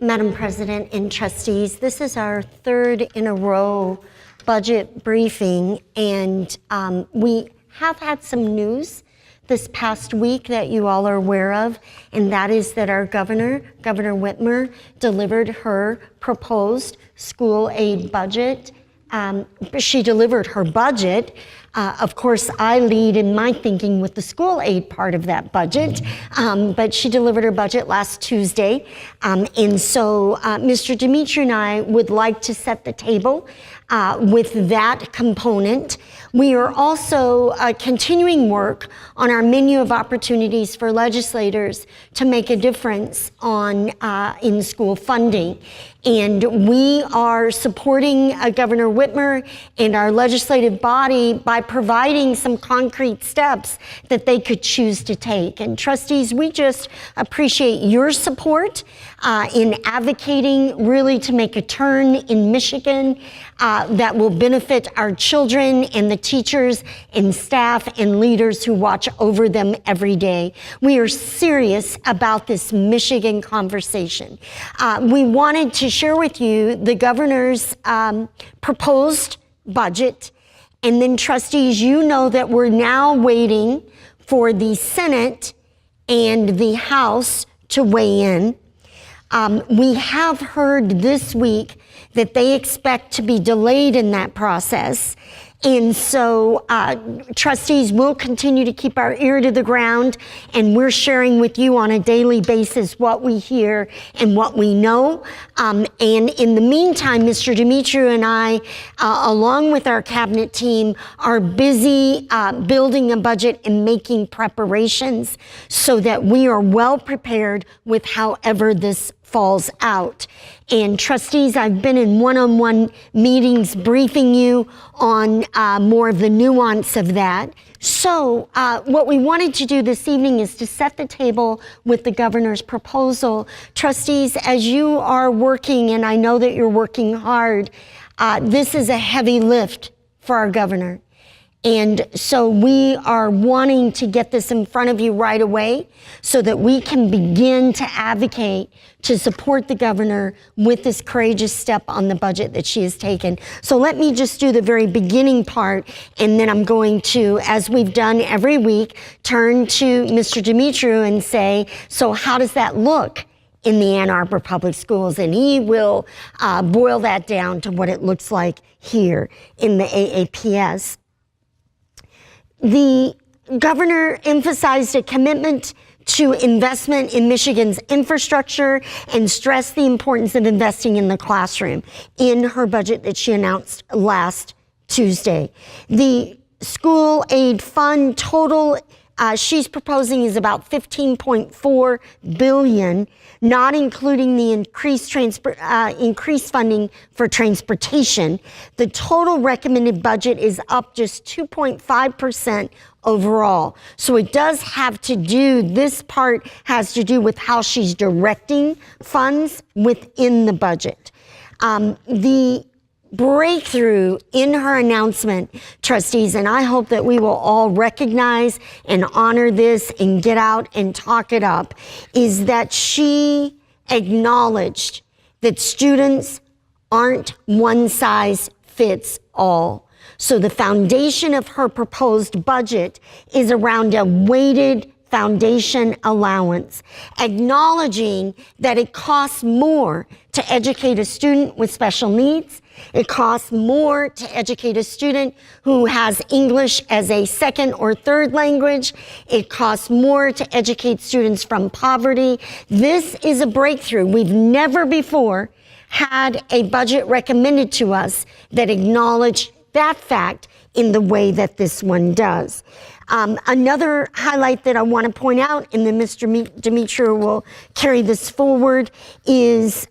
Madam President and trustees, this is our third in a row budget briefing, and we have had some news this past week that you all are aware of, and that is that our Governor Whitmer, delivered her proposed school aid budget. She delivered her budget. Of course, I lead in my thinking with the school aid part of that budget, but she delivered her budget last Tuesday. And so Mr. Dimitri and I would like to set the table with that component. We are also continuing work on our menu of opportunities for legislators to make a difference on in-school funding. And we are supporting Governor Whitmer and our legislative body by providing some concrete steps that they could choose to take. And trustees, we just appreciate your support in advocating really to make a turn in Michigan that will benefit our children and the teachers and staff and leaders who watch over them every day. We are serious about this Michigan conversation. We wanted to share with you the governor's proposed budget. And then trustees, you know that we're now waiting for the Senate and the House to weigh in. We have heard this week that they expect to be delayed in that process. And so trustees will continue to keep our ear to the ground, and we're sharing with you on a daily basis what we hear and what we know. And in the meantime, Mr. Dimitri and I, along with our cabinet team, are busy building a budget and making preparations so that we are well prepared with however this falls out. And trustees, I've been in one-on-one meetings briefing you on more of the nuance of that. So what we wanted to do this evening is to set the table with the governor's proposal. Trustees, as you are working, and I know that you're working hard, this is a heavy lift for our governor. And so we are wanting to get this in front of you right away so that we can begin to advocate to support the governor with this courageous step on the budget that she has taken. So let me just do the very beginning part, and then I'm going to, as we've done every week, turn to Mr. Dimitri and say, so how does that look in the Ann Arbor Public Schools? And he will boil that down to what it looks like here in the AAPS. The governor emphasized a commitment to investment in Michigan's infrastructure and stressed the importance of investing in the classroom in her budget that she announced last Tuesday. The school aid fund total she's proposing is about $15.4 billion, not including the increased funding for transportation. The total recommended budget is up just 2.5% overall. So it does have to do, this part has to do with how she's directing funds within the budget. The breakthrough in her announcement, trustees, and I hope that we will all recognize and honor this and get out and talk it up, is that she acknowledged that students aren't one size fits all. So the foundation of her proposed budget is around a weighted foundation allowance, acknowledging that it costs more to educate a student with special needs. It costs more to educate a student who has English as a second or third language. It costs more to educate students from poverty. This is a breakthrough. We've never before had a budget recommended to us that acknowledged that fact in the way that this one does. Another highlight that I want to point out, and then Mr. Dimitri will carry this forward, is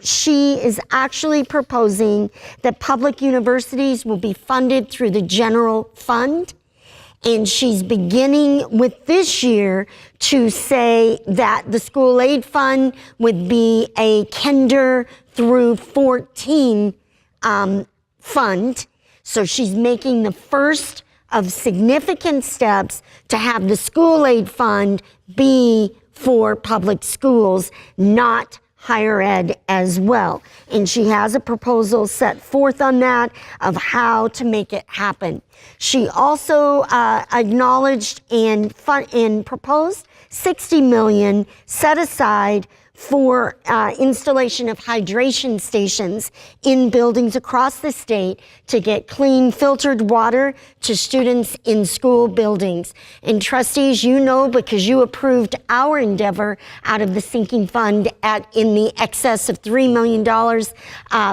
she is actually proposing that public universities will be funded through the general fund. And she's beginning with this year to say that the school aid fund would be a kinder through 14 fund. So she's making the first of significant steps to have the school aid fund be for public schools, not higher ed as well. And she has a proposal set forth on that of how to make it happen. She also acknowledged and proposed $60 million set aside for installation of hydration stations in buildings across the state to get clean filtered water to students in school buildings. And trustees, you know, because you approved our endeavor out of the sinking fund in the excess of $3 million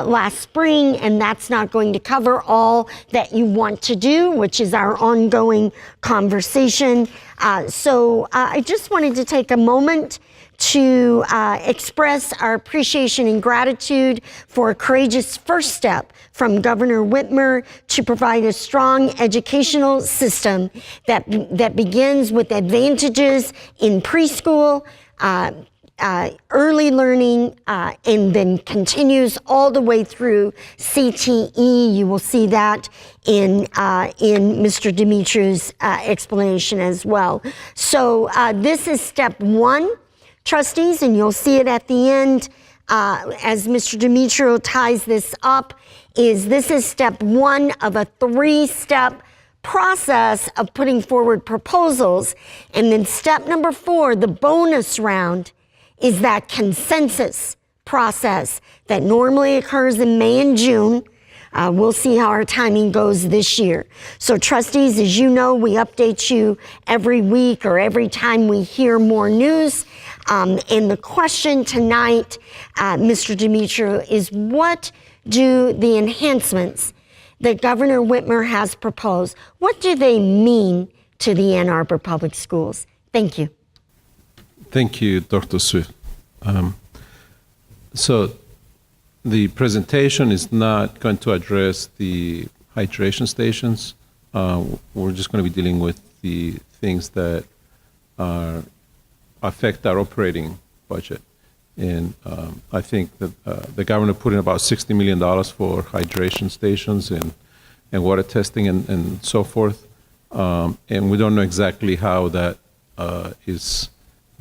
last spring, and that's not going to cover all that you want to do, which is our ongoing conversation. So I just wanted to take a moment to express our appreciation and gratitude for a courageous first step from Governor Whitmer to provide a strong educational system that begins with advantages in preschool, early learning, and then continues all the way through CTE. You will see that in Mr. Dimitriou's explanation as well. So this is step one, trustees, and you'll see it at the end as Mr. Dimitriou ties this up, this is step one of a three-step process of putting forward proposals. And then step number 4, the bonus round, is that consensus process that normally occurs in May and June. We'll see how our timing goes this year. So trustees, as you know, we update you every week or every time we hear more news. And the question tonight, Mr. Dimitriou, is what do the enhancements that Governor Whitmer has proposed, what do they mean to the Ann Arbor Public Schools? Thank you. Thank you, Dr. Swift. So the presentation is not going to address the hydration stations. We're just going to be dealing with the things that affect our operating budget. And I think that the governor put in about $60 million for hydration stations and water testing and so forth. And we don't know exactly how that is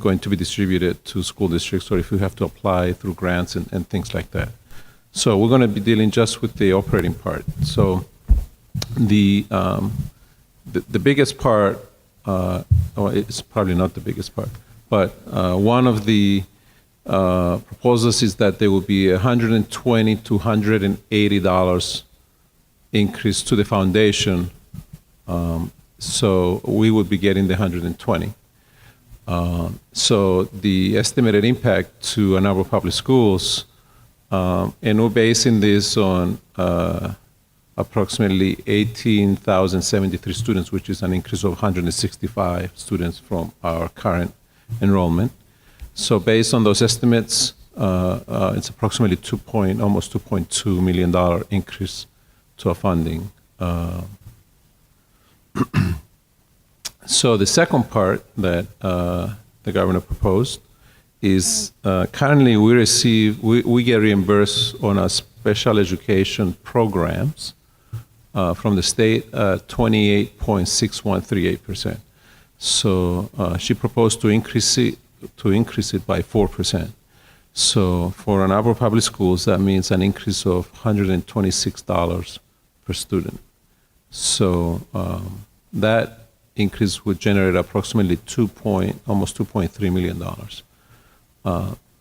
going to be distributed to school districts, or if we have to apply through grants and things like that. So we're going to be dealing just with the operating part. So the biggest part, well, it's probably not the biggest part, but one of the proposals is that there will be $120 to $180 increase to the foundation. So we would be getting the 120. So the estimated impact to Ann Arbor Public Schools, and we're basing this on approximately 18,073 students, which is an increase of 165 students from our current enrollment. So based on those estimates, it's approximately almost $2.2 million increase to our funding. So the second part that the governor proposed is currently we get reimbursed on our special education programs from the state 28.6138%. So she proposed to increase it by 4%. So for Ann Arbor Public Schools, that means an increase of $126 per student. So that increase would generate approximately almost $2.3 million.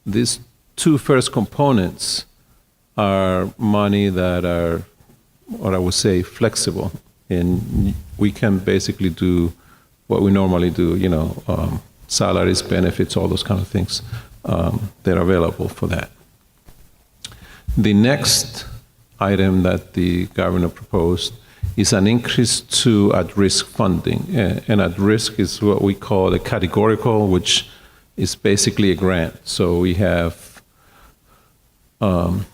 These two first components are money that are, what I would say, flexible, and we can basically do what we normally do, salaries, benefits, all those kind of things that are available for that. The next item that the governor proposed is an increase to at-risk funding. And at-risk is what we call a categorical, which is basically a grant. So we have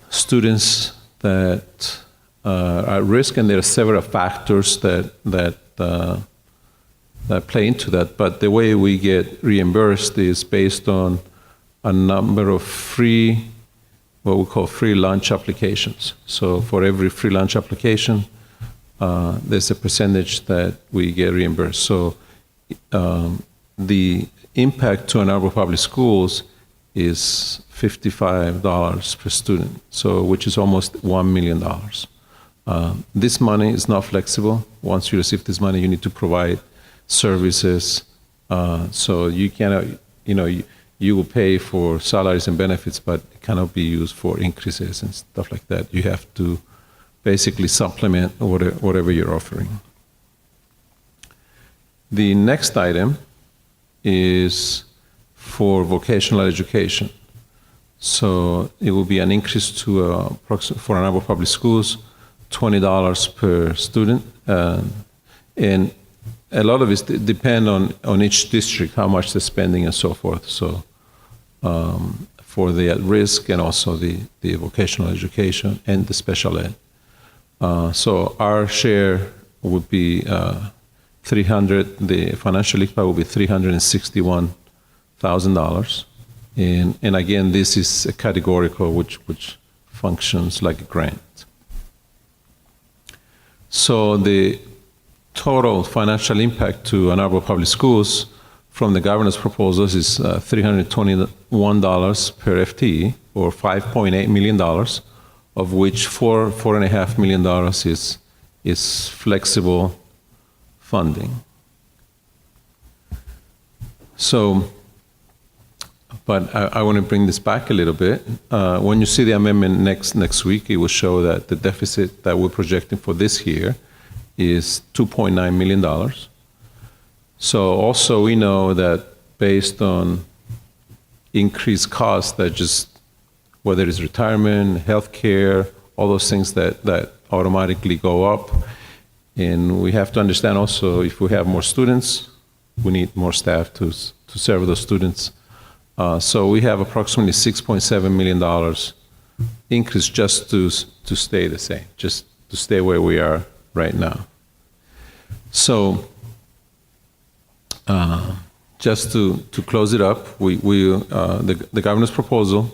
students that are at risk, and there are several factors that play into that. But the way we get reimbursed is based on a number of what we call free lunch applications. So for every free lunch application, there's a percentage that we get reimbursed. So the impact to Ann Arbor Public Schools is $55 per student, so which is almost $1 million. This money is not flexible. Once you receive this money, you need to provide services. So you cannot, you will pay for salaries and benefits, but it cannot be used for increases and stuff like that. You have to basically supplement whatever you're offering. The next item is for vocational education. So it will be an increase to for Ann Arbor Public Schools, $20 per student. And a lot of it depends on each district, how much they're spending and so forth. So for the at-risk and also the vocational education and the special ed. So our share would be the financial impact will be $361,000. And again, this is a categorical which functions like a grant. So the total financial impact to Ann Arbor Public Schools from the governor's proposals is $321 per FTE, or $5.8 million, of which $4.5 million is flexible funding. So, but I want to bring this back a little bit. When you see the amendment next week, it will show that the deficit that we're projecting for this year is $2.9 million. So also we know that based on increased costs that just, whether it's retirement, healthcare, all those things that automatically go up. And we have to understand also, if we have more students, we need more staff to serve those students. So we have approximately $6.7 million increase just to stay the same, just to stay where we are right now. So just to close it up, the governor's proposal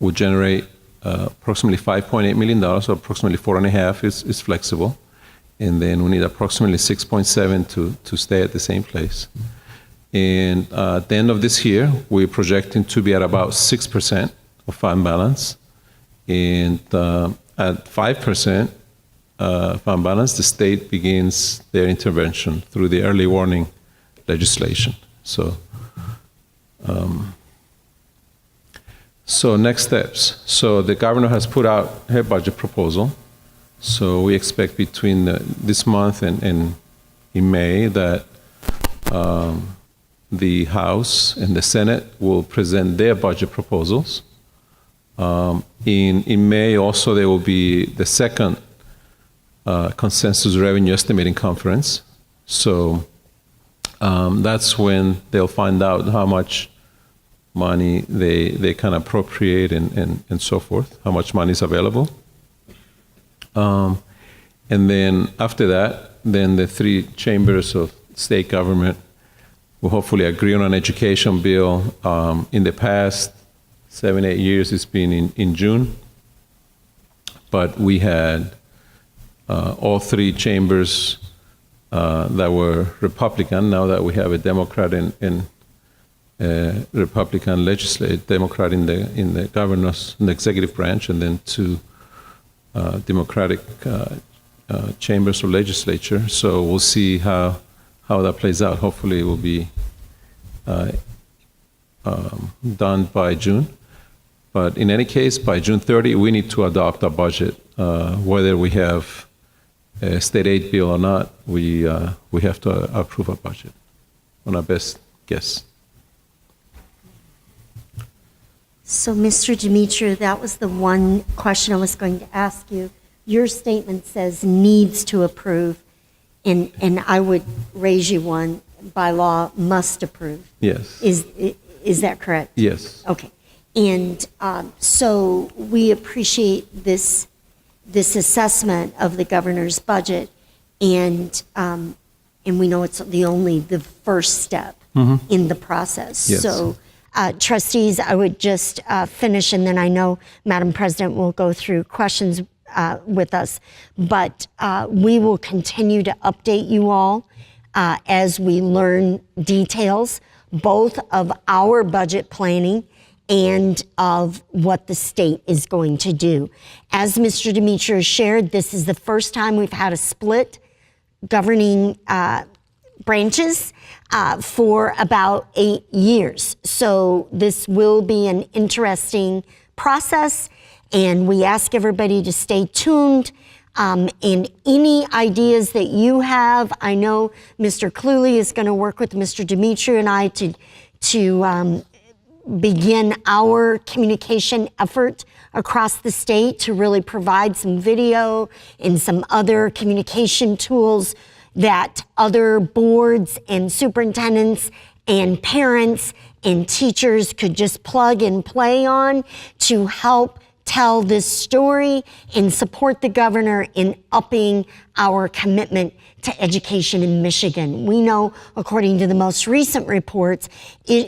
would generate approximately $5.8 million, so approximately 4.5 is flexible. And then we need approximately 6.7 to stay at the same place. And at the end of this year, we're projecting to be at about 6% of fund balance. And at 5% fund balance, the state begins their intervention through the early warning legislation. So next steps. So the governor has put out her budget proposal. So we expect between this month and in May that the House and the Senate will present their budget proposals. In May also there will be the second consensus revenue estimating conference. So that's when they'll find out how much money they can appropriate and so forth, how much money is available. And then after that, then the three chambers of state government will hopefully agree on an education bill. In the past 7-8 years, it's been in June. But we had all three chambers that were Republican. Now that we have a Democrat and Republican Democrat in the governor's, in the executive branch, and then two Democratic chambers of legislature. So we'll see how that plays out. Hopefully it will be done by June. But in any case, by June 30, we need to adopt a budget. Whether we have a state aid bill or not, we have to approve a budget on our best guess. So, Mr. Demetriou, that was the one question I was going to ask you. Your statement says needs to approve, and I would raise you one, by law, must approve. Yes. Is that correct? Yes. Okay. And so we appreciate this assessment of the governor's budget, and we know it's the first step in the process. Yes. So, trustees, I would just finish, and then I know Madam President will go through questions with us, but we will continue to update you all as we learn details. both of our budget planning and of what the state is going to do. As Mr. Demetriou shared, this is the first time we've had a split governing branches for about 8 years. So this will be an interesting process, and we ask everybody to stay tuned. And any ideas that you have, I know Mr. Cluley is going to work with Mr. Demetriou and I to begin our communication effort across the state to really provide some video and some other communication tools that other boards and superintendents and parents and teachers could just plug and play on to help tell this story and support the governor in upping our commitment to education in Michigan. We know, according to the most recent reports,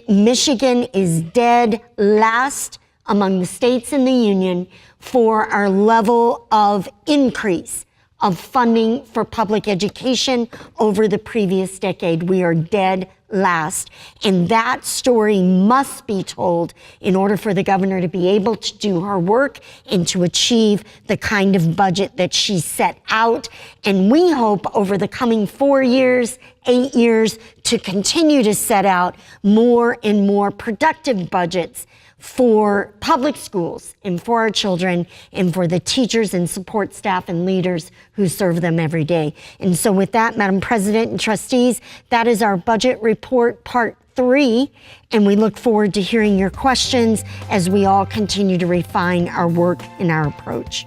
Michigan is dead last among the states in the union for our level of increase of funding for public education over the previous decade. We are dead last. And that story must be told in order for the governor to be able to do her work and to achieve the kind of budget that she set out. And we hope over the coming 4 years, 8 years, to continue to set out more and more productive budgets for public schools and for our children and for the teachers and support staff and leaders who serve them every day. And so with that, Madam President and trustees, that is our budget report part 3, and we look forward to hearing your questions as we all continue to refine our work and our approach.